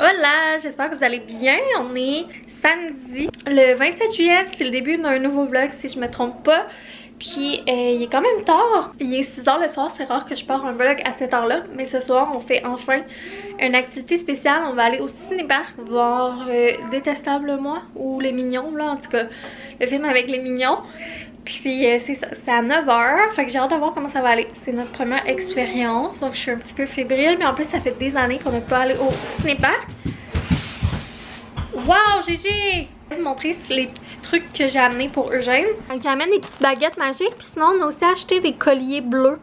Hola, j'espère que vous allez bien. On est samedi, le 27 juillet, c'est le début d'un nouveau vlog si je me trompe pas. Puis il est quand même tard, il est 6h le soir, c'est rare que je pars un vlog à cette heure là. Mais ce soir on fait enfin une activité spéciale, on va aller au cinéparc voir Détestable Moi ou Les Mignons là, en tout cas le film avec les mignons. Puis c'est ça, c'est à 9h, fait que j'ai hâte de voir comment ça va aller. C'est notre première expérience, donc je suis un petit peu fébrile, mais en plus ça fait des années qu'on n'a pas allé au cinéparc. Wow, GG! Je vais vous montrer les petits trucs que j'ai amenés pour Eugène. Donc j'amène des petites baguettes magiques, puis sinon on a aussi acheté des colliers bleus,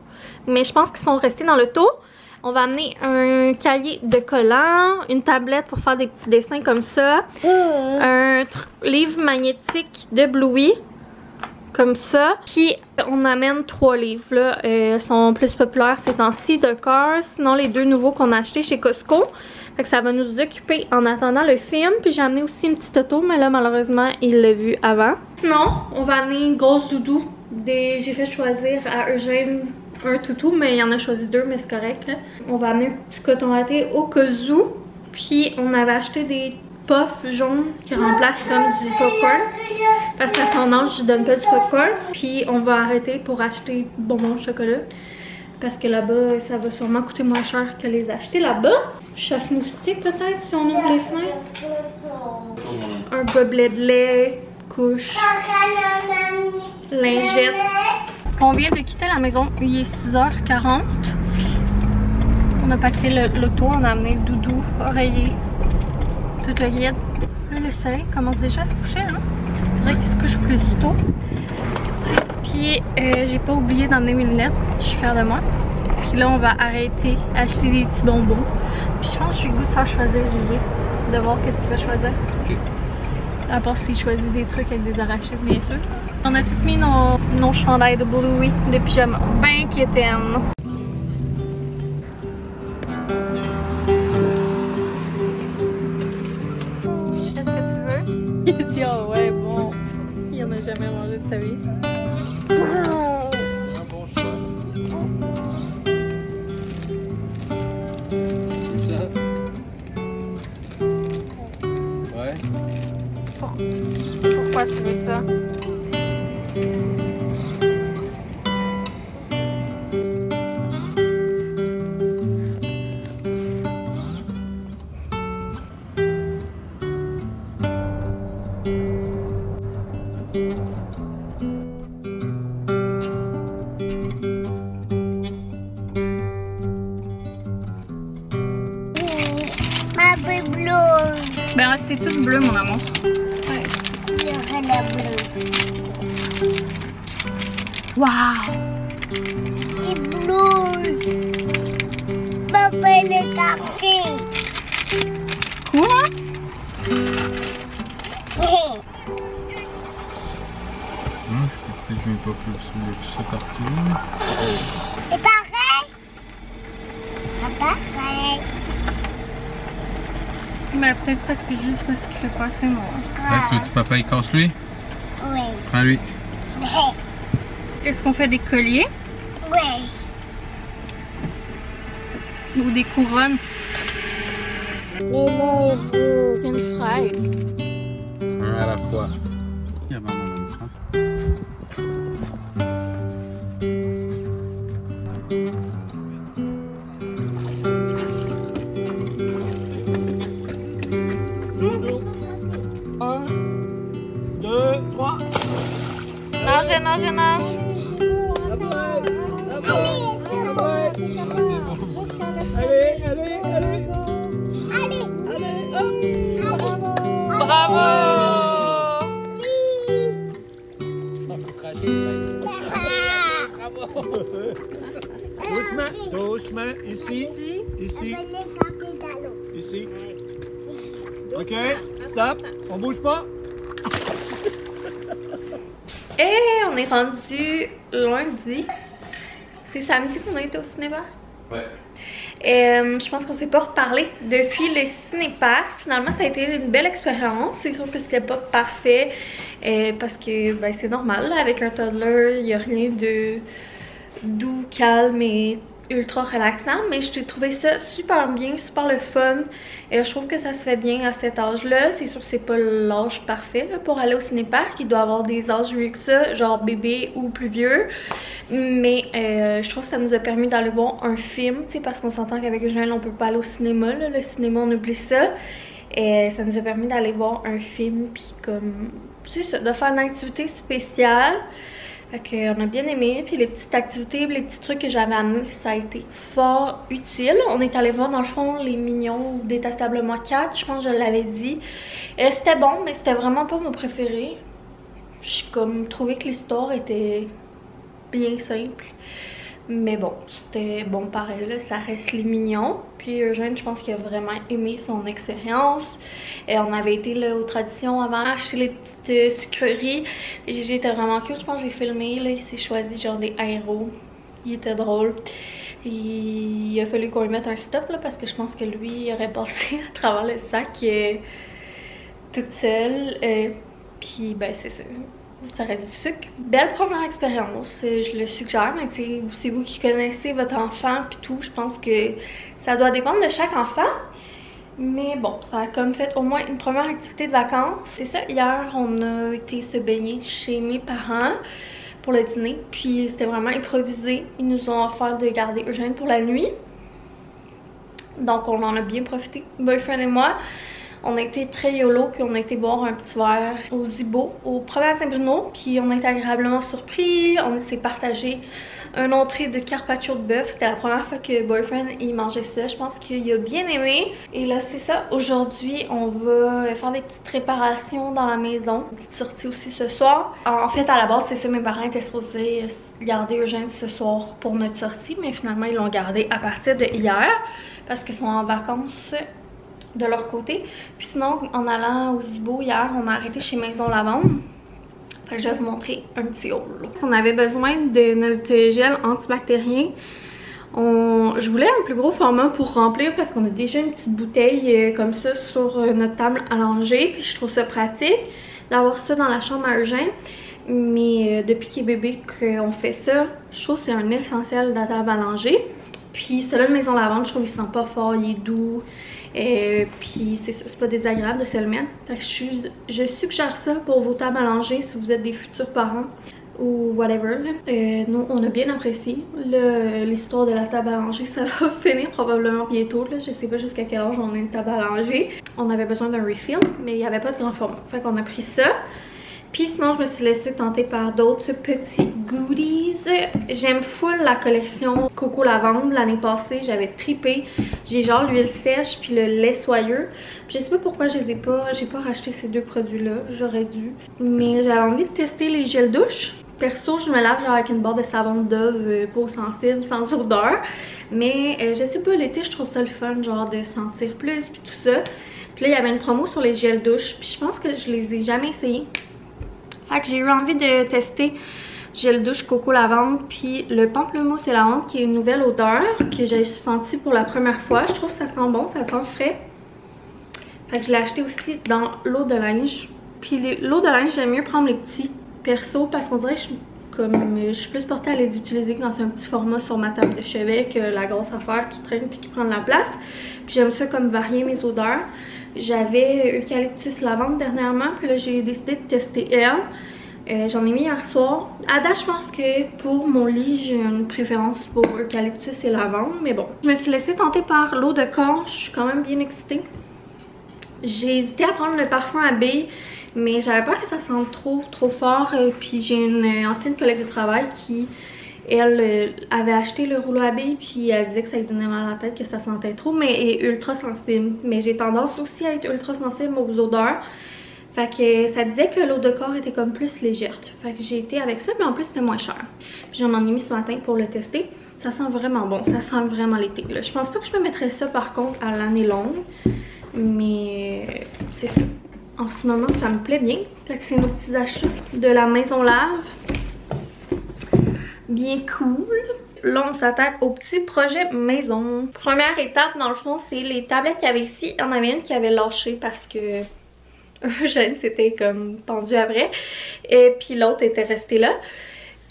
mais je pense qu'ils sont restés dans le lot. On va amener un cahier de collants, une tablette pour faire des petits dessins comme ça, un livre magnétique de Bluey, comme ça. Puis on amène 3 livres là, sont plus populaires ces temps-ci de Cars. Sinon les 2 nouveaux qu'on a achetés chez Costco. Fait que ça va nous occuper en attendant le film. Puis j'ai amené aussi une petite auto, mais là malheureusement il l'a vu avant. Sinon on va amener une grosse doudou. J'ai fait choisir à Eugène un toutou, mais il en a choisi 2, mais c'est correct là. On va amener un petit coton watté au cas où. Puis on avait acheté des puffs jaunes qui remplacent comme du popcorn. Parce qu'à son âge, je donne pas du popcorn. Puis on va arrêter pour acheter bonbons au chocolat. Parce que là-bas, ça va sûrement coûter moins cher que les acheter là-bas. Chasse moustique peut-être si on ouvre les fenêtres. Un gobelet de lait, couche, lingette. On vient de quitter la maison, il est 6h40. On a pacté l'auto, on a amené le doudou, oreiller, tout le guide. Là, le soleil commence déjà à se coucher, hein? C'est vrai qu'il se couche plus tôt. Puis j'ai pas oublié d'emmener mes lunettes, je suis fière de moi. Puis là on va arrêter, acheter des petits bonbons. Puis je pense que j'ai le goût de faire choisir Gigi, de voir qu'est-ce qu'il va choisir. Ok. À part s'il choisit des trucs avec des arachides bien sûr. On a tout mis nos chandails de Bluey, de pyjama, ben quétaine. Est-ce que tu veux? Il dit oh ouais bon, il en a jamais mangé de sa vie. Un bon choix. C'est ça? Ouais. Pourquoi tu veux ça? Ben c'est tout bleu mon amour. Ouais. Wow! Il est bleu. Papa il est parti. Quoi? Je ne peux pas plus ça partout. C'est pareil. C'est pareil. Mais peut-être parce que juste parce qu'il fait pas assez noir. Tu veux que papa il casse lui? Oui. Prends lui. Est-ce qu'on fait des colliers? Oui. Ou des couronnes? C'est C'est une fraise. Un à la fois. Il y a maman en même temps. Nage, nage, nage. Bravo! Doucement, doucement, ici, ici, ici. Ok, stop, on bouge pas. Et on est rendu lundi. C'est samedi qu'on a été au cinéma? Ouais. Je pense qu'on s'est pas reparlé depuis le cinéparc. Finalement, ça a été une belle expérience. C'est sûr que c'était pas parfait parce que ben, c'est normal. Là, avec un toddler, il n'y a rien de doux, calme et ultra relaxant, mais j'ai trouvé ça super bien, super le fun. Et je trouve que ça se fait bien à cet âge-là. C'est sûr que c'est pas l'âge parfait là, pour aller au cinéparc. Il doit avoir des âges mieux que ça, genre bébé ou plus vieux. Mais je trouve que ça nous a permis d'aller voir un film, tu sais, parce qu'on s'entend qu'avec Eugène, on peut pas aller au cinéma, là. Le cinéma, on oublie ça. Et ça nous a permis d'aller voir un film, puis comme, c'est ça, de faire une activité spéciale. Fait qu'on a bien aimé, puis les petites activités, les petits trucs que j'avais amenés, ça a été fort utile. On est allé voir dans le fond les Mignons ou Détestablement 4, je pense que je l'avais dit. C'était bon, mais c'était vraiment pas mon préféré. J'ai comme trouvé que l'histoire était bien simple. Mais bon, c'était bon pareil, là, ça reste les Mignons. Puis Eugène, je pense qu'il a vraiment aimé son expérience. Et on avait été là aux traditions avant, acheter les petites sucreries. Gigi était vraiment cute, je pense que j'ai filmé, là, il s'est choisi genre des aéros. Il était drôle. Il a fallu qu'on lui mette un stop là, parce que je pense que lui il aurait passé à travers le sac toute seule. Puis ben c'est ça. Ça reste du sucre. Belle première expérience, je le suggère, mais c'est vous qui connaissez votre enfant puis tout, je pense que ça doit dépendre de chaque enfant. Mais bon, ça a comme fait au moins une première activité de vacances. C'est ça, hier on a été se baigner chez mes parents pour le dîner, puis c'était vraiment improvisé. Ils nous ont offert de garder Eugène pour la nuit. Donc on en a bien profité, boyfriend et moi. On a été très YOLO, puis on a été boire un petit verre au Zibo, au Promenade Saint-Bruno, puis on a été agréablement surpris. On s'est partagé un entrée de carpaccio de bœuf. C'était la première fois que boyfriend il mangeait ça. Je pense qu'il a bien aimé. Et là c'est ça, aujourd'hui on va faire des petites réparations dans la maison. Une petite sortie aussi ce soir. Alors, en fait à la base c'est ça, mes parents étaient supposés garder Eugène ce soir pour notre sortie, mais finalement ils l'ont gardé à partir de hier parce qu'ils sont en vacances de leur côté. Puis sinon, en allant au Zibo hier, on a arrêté chez Maison Lavande. Fait que je vais vous montrer un petit haul. On avait besoin de notre gel antibactérien. Je voulais un plus gros format pour remplir parce qu'on a déjà une petite bouteille comme ça sur notre table à langer. Puis je trouve ça pratique d'avoir ça dans la chambre à Eugène. Mais depuis qu'il est bébé qu'on fait ça, je trouve que c'est un essentiel de la table à langer. Puis celui de Maison Lavande, je trouve qu'il sent pas fort, il est doux. Puis c'est pas désagréable de se le mettre. Fait que je suggère ça pour vos tables à langer si vous êtes des futurs parents ou whatever. Nous on a bien apprécié l'histoire de la table à langer. Ça va finir probablement bientôt là. Je sais pas jusqu'à quel âge on a une table à langer. On avait besoin d'un refill mais il n'y avait pas de grand format. Fait qu'on a pris ça. Puis sinon, je me suis laissée tenter par d'autres petits goodies. J'aime full la collection Coco Lavande. L'année passée, j'avais trippé. J'ai genre l'huile sèche puis le lait soyeux. Je sais pas pourquoi j'ai pas racheté ces deux produits-là. J'aurais dû. Mais j'avais envie de tester les gels douche. Perso, je me lave genre avec une barre de savon de Dove peau sensible, sans odeur. Mais je sais pas, l'été, je trouve ça le fun, genre de sentir plus puis tout ça. Puis là, il y avait une promo sur les gels douche. Puis je pense que je les ai jamais essayés. Fait que j'ai eu envie de tester gel douche coco lavande puis le pamplemousse et lavande qui est une nouvelle odeur que j'ai senti pour la première fois. Je trouve que ça sent bon, ça sent frais. Fait que je l'ai acheté aussi dans l'eau de linge. Puis l'eau de linge, j'aime mieux prendre les petits perso parce qu'on dirait que je suis plus portée à les utiliser que dans un petit format sur ma table de chevet que la grosse affaire qui traîne puis qui prend de la place. Puis j'aime ça comme varier mes odeurs. J'avais eucalyptus lavande dernièrement, puis là j'ai décidé de tester elle. J'en ai mis hier soir. À date, je pense que pour mon lit, j'ai une préférence pour eucalyptus et lavande, mais bon. Je me suis laissée tenter par l'eau de corps, je suis quand même bien excitée. J'ai hésité à prendre le parfum abeille, mais j'avais peur que ça sente trop fort. Puis j'ai une ancienne collègue de travail qui... Elle avait acheté le rouleau à billes puis elle disait que ça lui donnait mal à la tête, que ça sentait trop, mais elle est ultra sensible. Mais j'ai tendance aussi à être ultra sensible aux odeurs. Fait que ça disait que l'eau de corps était comme plus légère. Fait que j'ai été avec ça, mais en plus c'était moins cher. J'en ai mis ce matin pour le tester. Ça sent vraiment bon, ça sent vraiment l'été. Je pense pas que je me mettrais ça par contre à l'année longue. Mais c'est ça. En ce moment ça me plaît bien. Fait que c'est nos petits achats de la Maison Lave. Bien cool. Là, on s'attaque au petit projet maison. Première étape, dans le fond, c'est les tablettes qu'il y avait ici. Il y en avait une qui avait lâché parce que Eugène s'était comme pendu après. Et puis l'autre était restée là.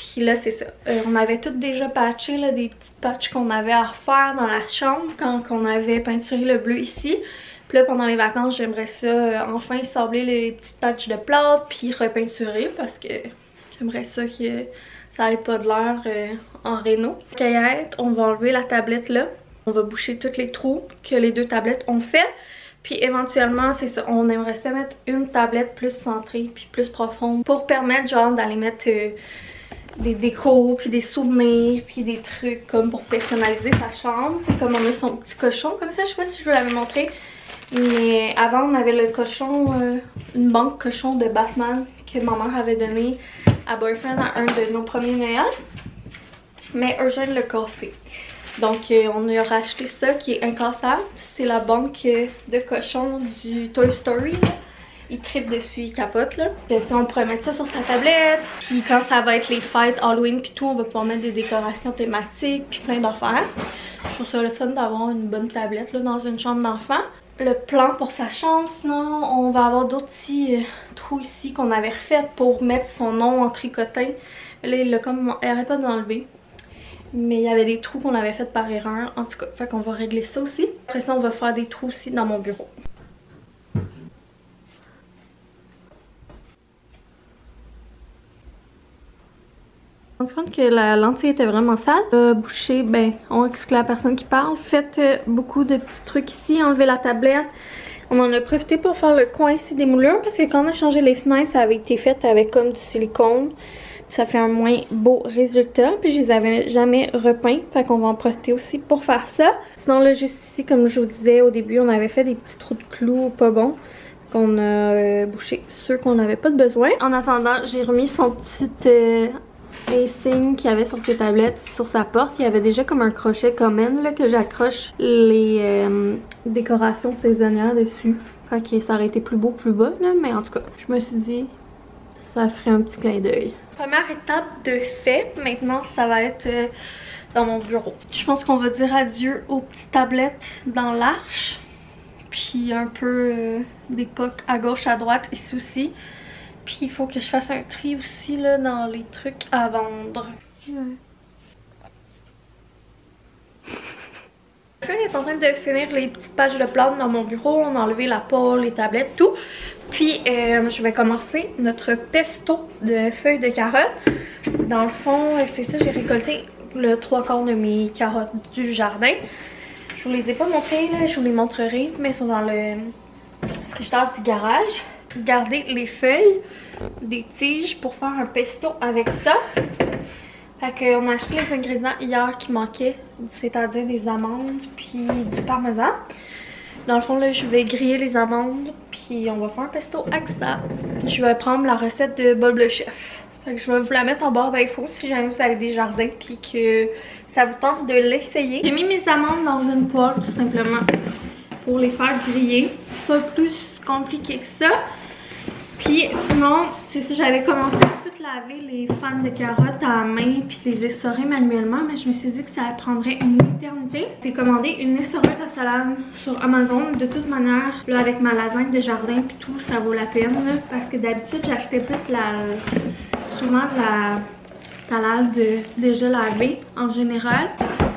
Puis là, c'est ça. On avait toutes déjà patché, là, des petites patchs qu'on avait à refaire dans la chambre quand on avait peinturé le bleu ici. Puis là, pendant les vacances, j'aimerais ça enfin sabler les petites patchs de plâtre puis repeinturer parce que j'aimerais ça que ça ait pas de l'air en réno. Caillette, on va enlever la tablette là. On va boucher tous les trous que les deux tablettes ont fait. Puis éventuellement, c'est ça, on aimerait ça mettre une tablette plus centrée puis plus profonde pour permettre genre d'aller mettre des décos puis des souvenirs puis des trucs comme pour personnaliser sa chambre. C'est comme on a son petit cochon comme ça, je sais pas si je vous l'avais montré. Mais avant on avait le cochon, une banque cochon de Batman que ma mère avait donné à Boyfriend à un de nos premiers Noël. Mais Eugène l'a cassé. Donc on a racheté ça qui est incassable. C'est la banque de cochon du Toy Story. Il tripe dessus, il capote là. On pourrait mettre ça sur sa tablette. Puis quand ça va être les fêtes, Halloween puis tout, on va pouvoir mettre des décorations thématiques puis plein d'affaires. Je trouve ça le fun d'avoir une bonne tablette là, dans une chambre d'enfant. Le plan pour sa chambre, sinon on va avoir d'autres petits trous ici qu'on avait refait pour mettre son nom en tricoté. Là il arrête pas d'enlever. Mais il y avait des trous qu'on avait fait par erreur. En tout cas, fait qu'on va régler ça aussi. Après ça, on va faire des trous aussi dans mon bureau. On se rend compte que la lentille était vraiment sale. Boucher, ben, on exclut la personne qui parle. Faites beaucoup de petits trucs ici. Enlevez la tablette. On en a profité pour faire le coin ici des moulures. Parce que quand on a changé les fenêtres, ça avait été fait avec comme du silicone. Ça fait un moins beau résultat. Puis je les avais jamais repeints. Fait qu'on va en profiter aussi pour faire ça. Sinon là, juste ici, comme je vous disais au début, on avait fait des petits trous de clous pas bons. Qu'on a bouché ceux qu'on n'avait pas de besoin. En attendant, j'ai remis son petit insigne qu'il y avait sur ses tablettes, sur sa porte. Il y avait déjà comme un crochet common là, que j'accroche les décorations saisonnières dessus. Fait que ça aurait été plus beau plus bas là. Mais en tout cas, je me suis dit, ça ferait un petit clin d'œil. Première étape de fait, maintenant ça va être dans mon bureau. Je pense qu'on va dire adieu aux petites tablettes dans l'arche. Puis un peu d'époque à gauche, à droite ici aussi. Puis il faut que je fasse un tri aussi là dans les trucs à vendre. Je est en train de finir les petites pages de plâtre dans mon bureau. On a enlevé la pôle, les tablettes, tout. Puis je vais commencer notre pesto de feuilles de carottes. Dans le fond, c'est ça, j'ai récolté le 3/4 de mes carottes du jardin. Je vous les ai pas montrées, là, je vous les montrerai, mais elles sont dans le frigidaire du garage. Regardez les feuilles, des tiges pour faire un pesto avec ça. Fait qu'on a acheté les ingrédients hier qui manquaient, c'est-à-dire des amandes puis du parmesan. Dans le fond là, je vais griller les amandes puis on va faire un pesto avec ça. Je vais prendre la recette de Bob le chef. Fait que je vais vous la mettre en barre d'infos si jamais vous avez des jardins puis que ça vous tente de l'essayer. J'ai mis mes amandes dans une poêle tout simplement pour les faire griller. Pas plus compliqué que ça. Puis sinon, c'est ça, j'avais commencé à tout laver les fans de carottes à la main puis les essorer manuellement, mais je me suis dit que ça prendrait une éternité. J'ai commandé une essoreuse à salade sur Amazon. De toute manière, là avec ma lasagne de jardin puis tout, ça vaut la peine là, parce que d'habitude j'achetais plus souvent la salade déjà lavée en général,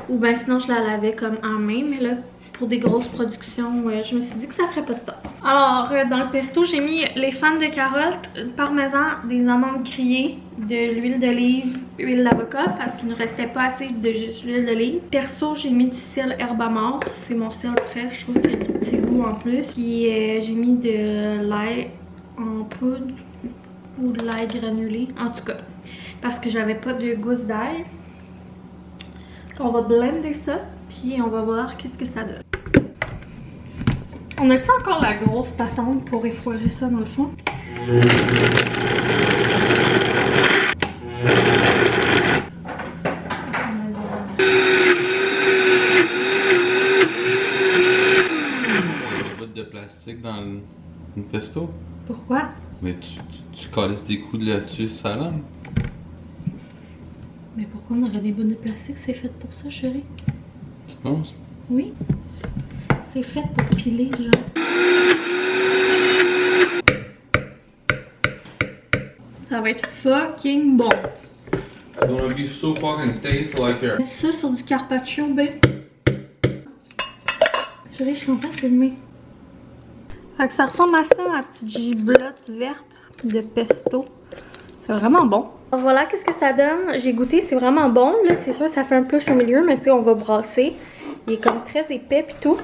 ou ben sinon je la lavais comme en main, mais là pour des grosses productions, je me suis dit que ça ferait pas de temps. Alors dans le pesto, j'ai mis les fans de carottes, parmesan, des amandes grillées, de l'huile d'olive, huile d'avocat parce qu'il ne restait pas assez de juste l'huile d'olive. Perso, j'ai mis du sel herbe à mort, c'est mon sel préf, je trouve qu'il y a du petit goût en plus. Puis j'ai mis de l'ail en poudre ou de l'ail granulé, en tout cas, parce que j'avais pas de gousse d'ail. On va blender ça, puis on va voir qu'est-ce que ça donne. On a-tu encore la grosse patente pour effoirer ça dans le fond? Une botte de plastique dans une pesto? Pourquoi? Mais tu calisses des coups de là-dessus, ça lame? Mais pourquoi on aurait des bouts de plastique? C'est fait pour ça, chérie. Tu penses? Oui. C'est fait pour piler, genre. Ça va être fucking bon. gonna be so fucking tasty like your. Ça sur du carpaccio, ben. Chérie, je suis contente de filmer. Fait que ça ressemble à ça, ma petite giblotte verte de pesto. C'est vraiment bon. Alors voilà, qu'est-ce que ça donne. J'ai goûté, c'est vraiment bon. Là, c'est sûr, ça fait un plush au milieu, mais tu sais, on va brasser. Il est comme très épais pis tout.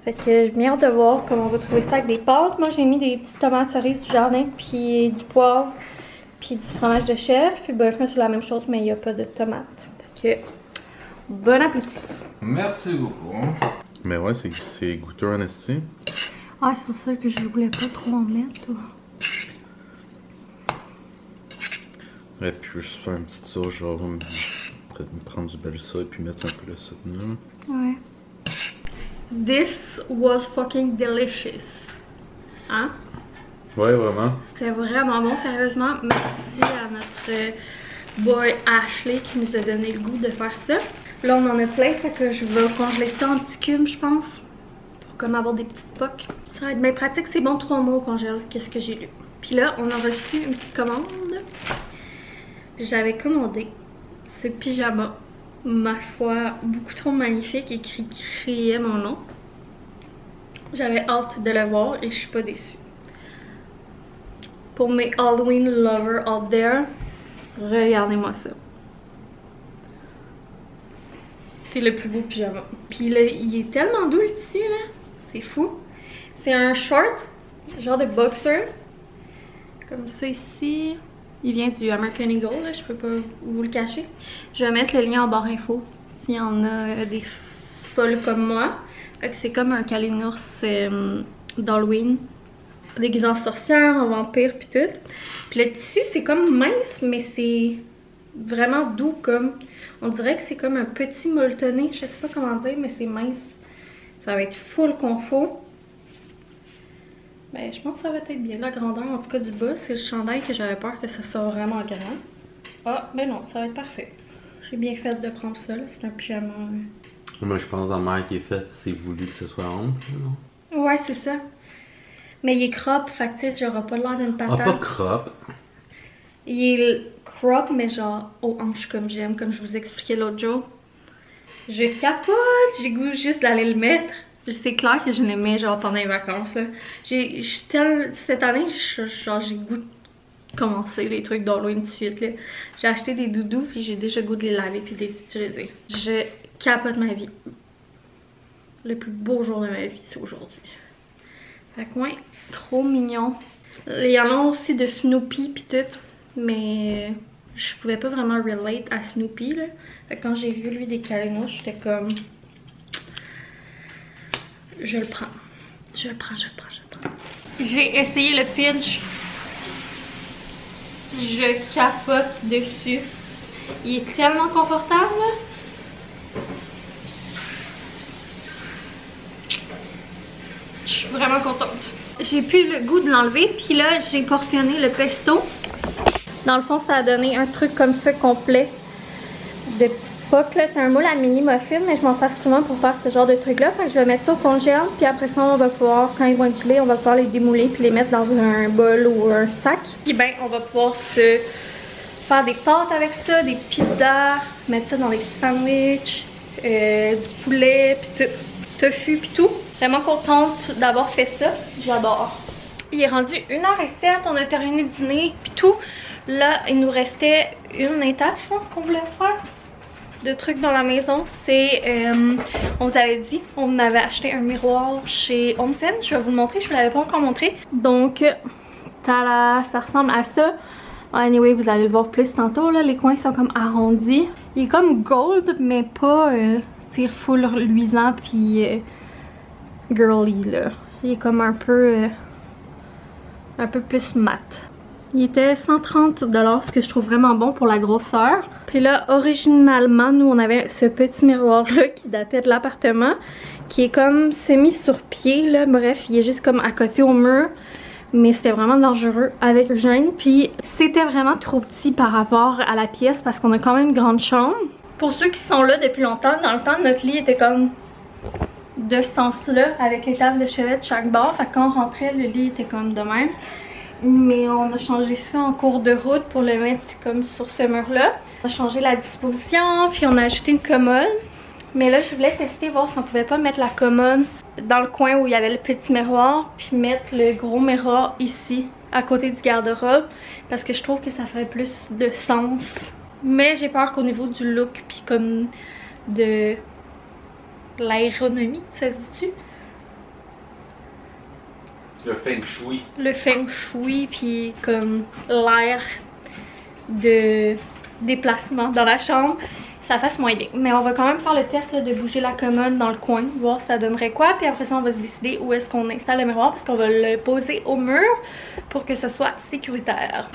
Fait que j'ai bien hâte de voir comment on va trouver ça avec des pâtes. Moi, j'ai mis des petites tomates cerises du jardin, puis du poivre, puis du fromage de chèvre. Puis ben, je fais la même chose, mais il n'y a pas de tomates. Fait que bon appétit. Merci beaucoup. Mais ouais, c'est goûteux en esti. Ah, c'est pour ça que je voulais pas trop en mettre. Et puis je vais juste faire une petite sauce, genre me prendre du balsa et puis mettre un peu de ça dedans. Ouais. This was fucking delicious. Hein? Ouais, vraiment. C'était vraiment bon, sérieusement. Merci à notre boy Ashley qui nous a donné le goût de faire ça. Là, on en a plein, fait que je vais congeler ça en petits cubes, je pense. Pour comme avoir des petites poques. Ça va être bien pratique, c'est bon 3 mois au congèle, qu'est-ce que j'ai lu. Puis là, on a reçu une petite commande. J'avais commandé ce pyjama, ma foi, beaucoup trop magnifique, écrit criait mon nom. J'avais hâte de le voir et je suis pas déçue. Pour mes Halloween lovers out there, regardez-moi ça. C'est le plus beau pyjama. Puis là, il est tellement doux le tissu là, c'est fou. C'est un short, genre de boxer, comme ça ici. Il vient du American Eagle, là, je peux pas vous le cacher. Je vais mettre le lien en barre info s'il y en a des folles comme moi. Fait que c'est comme un calinours d'Halloween, déguisé en sorcière, en vampire pis tout. Puis le tissu c'est comme mince, mais c'est vraiment doux, comme on dirait que c'est comme un petit molletonné, je sais pas comment dire, mais c'est mince. Ça va être full confort. Ben, je pense que ça va être bien. La grandeur, en tout cas, du bas, c'est le chandail que j'avais peur que ça soit vraiment grand. Ah, ben non, ça va être parfait. J'ai bien fait de prendre ça, là. C'est un pyjama. Moi, je pense que la mère qui est faite, c'est voulu que ce soit ample, non? Ouais, c'est ça. Mais il est crop, fait que tu sais, j'aurai pas l'air d'une patate. Ah, pas crop. Il est crop, mais genre aux hanches comme j'aime, comme je vous expliquais l'autre jour. Je capote, j'ai goût juste d'aller le mettre. C'est clair que je le mets genre pendant les vacances là. Cette année, j'ai goût de commencer les trucs d'Halloween tout de suite là. J'ai acheté des doudous puis j'ai déjà goût de les laver puis de les utiliser. Je capote ma vie. Le plus beau jour de ma vie, c'est aujourd'hui. Fait que ouais, trop mignon. Il y en a aussi de Snoopy puis tout, mais je pouvais pas vraiment relate à Snoopy là. Fait que quand j'ai vu lui des calinours, j'étais comme... Je le prends. Je le prends. J'ai essayé le pinch. Je capote dessus. Il est tellement confortable. Je suis vraiment contente. J'ai plus le goût de l'enlever. Puis là, j'ai portionné le pesto. Dans le fond, ça a donné un truc comme ça complet de petites pocs. C'est un moule à mini muffin, mais je m'en sers souvent pour faire ce genre de truc là. Fait que je vais mettre ça au congèle. Puis après ça, on va pouvoir, quand ils vont être gelés, on va pouvoir les démouler puis les mettre dans un bol ou un sac. Puis ben, on va pouvoir se faire des pâtes avec ça, des pizzas, mettre ça dans des sandwichs, du poulet, puis tout, tofu, puis tout. Vraiment contente d'avoir fait ça. J'adore. Il est rendu 1h07, on a terminé le dîner, puis tout. Là, il nous restait une étape, je pense qu'on voulait faire de trucs dans la maison. C'est, on vous avait dit, on avait acheté un miroir chez HomeSense. Je vais vous le montrer, je ne vous l'avais pas encore montré. Donc, tada, ça ressemble à ça. Anyway, vous allez le voir plus tantôt, là. Les coins sont comme arrondis. Il est comme gold, mais pas tire full luisant puis girly, là. Il est comme un peu plus mat. Il était 130 $, ce que je trouve vraiment bon pour la grosseur. Puis là, originalement, nous, on avait ce petit miroir-là qui datait de l'appartement, qui est comme semi sur pied, là. Bref, il est juste comme à côté au mur. Mais c'était vraiment dangereux avec Eugène. Puis c'était vraiment trop petit par rapport à la pièce parce qu'on a quand même une grande chambre. Pour ceux qui sont là depuis longtemps, dans le temps, notre lit était comme de ce sens-là, avec les tables de chevet de chaque bord. Fait que quand on rentrait, le lit était comme de même. mais on a changé ça en cours de route pour le mettre comme sur ce mur-là. On a changé la disposition, puis on a ajouté une commode. Mais là, je voulais tester, voir si on pouvait pas mettre la commode dans le coin où il y avait le petit miroir, puis mettre le gros miroir ici, à côté du garde-robe, parce que je trouve que ça ferait plus de sens. Mais j'ai peur qu'au niveau du look, puis comme de l'aéronomie, ça se dit-tu? Le feng shui. Le feng shui, puis comme l'air de déplacement dans la chambre, ça fasse moins bien. Mais on va quand même faire le test là, de bouger la commode dans le coin, voir si ça donnerait quoi. Puis après ça, on va se décider où est-ce qu'on installe le miroir, parce qu'on va le poser au mur pour que ce soit sécuritaire.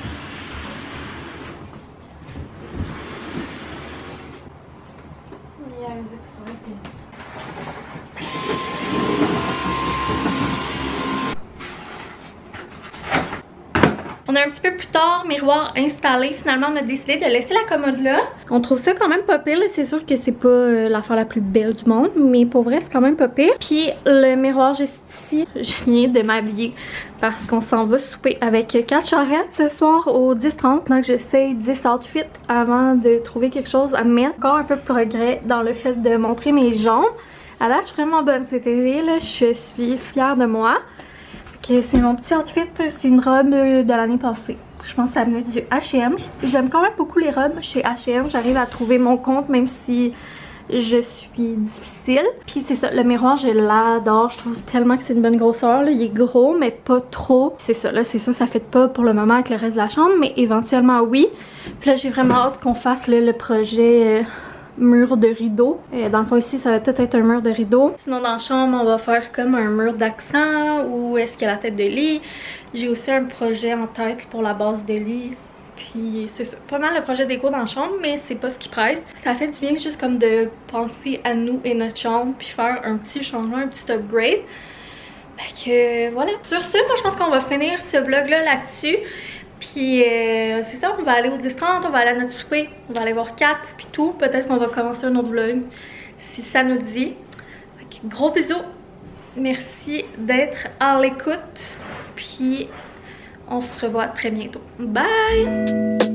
On est un petit peu plus tard, miroir installé. Finalement, on a décidé de laisser la commode là. On trouve ça quand même pas pire. C'est sûr que c'est pas l'affaire la plus belle du monde, mais pour vrai, c'est quand même pas pire. Puis le miroir juste ici, je viens de m'habiller parce qu'on s'en va souper avec Kat Charette ce soir au 10h30. Donc j'essaie 10 outfits avant de trouver quelque chose à mettre. Encore un peu de progrès dans le fait de montrer mes jambes. À date, je suis vraiment bonne cet été là. Je suis fière de moi. C'est mon petit outfit, c'est une robe de l'année passée. Je pense que ça venait du H&M. J'aime quand même beaucoup les robes chez H&M. J'arrive à trouver mon compte même si je suis difficile. Puis c'est ça, le miroir je l'adore. Je trouve tellement que c'est une bonne grosseur. Là. Il est gros mais pas trop. C'est ça, là c'est sûr ça fait pas pour le moment avec le reste de la chambre. Mais éventuellement oui. Puis là j'ai vraiment hâte qu'on fasse là, le projet... mur de rideau. Dans le fond ici ça va tout être un mur de rideau. Sinon dans la chambre on va faire comme un mur d'accent ou est-ce qu'il y a la tête de lit. J'ai aussi un projet en tête pour la base de lit. Puis c'est ça, pas mal le projet déco dans la chambre mais c'est pas ce qui presse. Ça fait du bien juste comme de penser à nous et notre chambre puis faire un petit changement, un petit upgrade. Fait que voilà. Sur ce, moi je pense qu'on va finir ce vlog là là-dessus. Puis c'est ça, on va aller au 10h30, on va aller à notre souper, on va aller voir Kat, puis tout. Peut-être qu'on va commencer un autre vlog si ça nous dit. Fait que gros bisous, merci d'être à l'écoute, puis on se revoit très bientôt. Bye!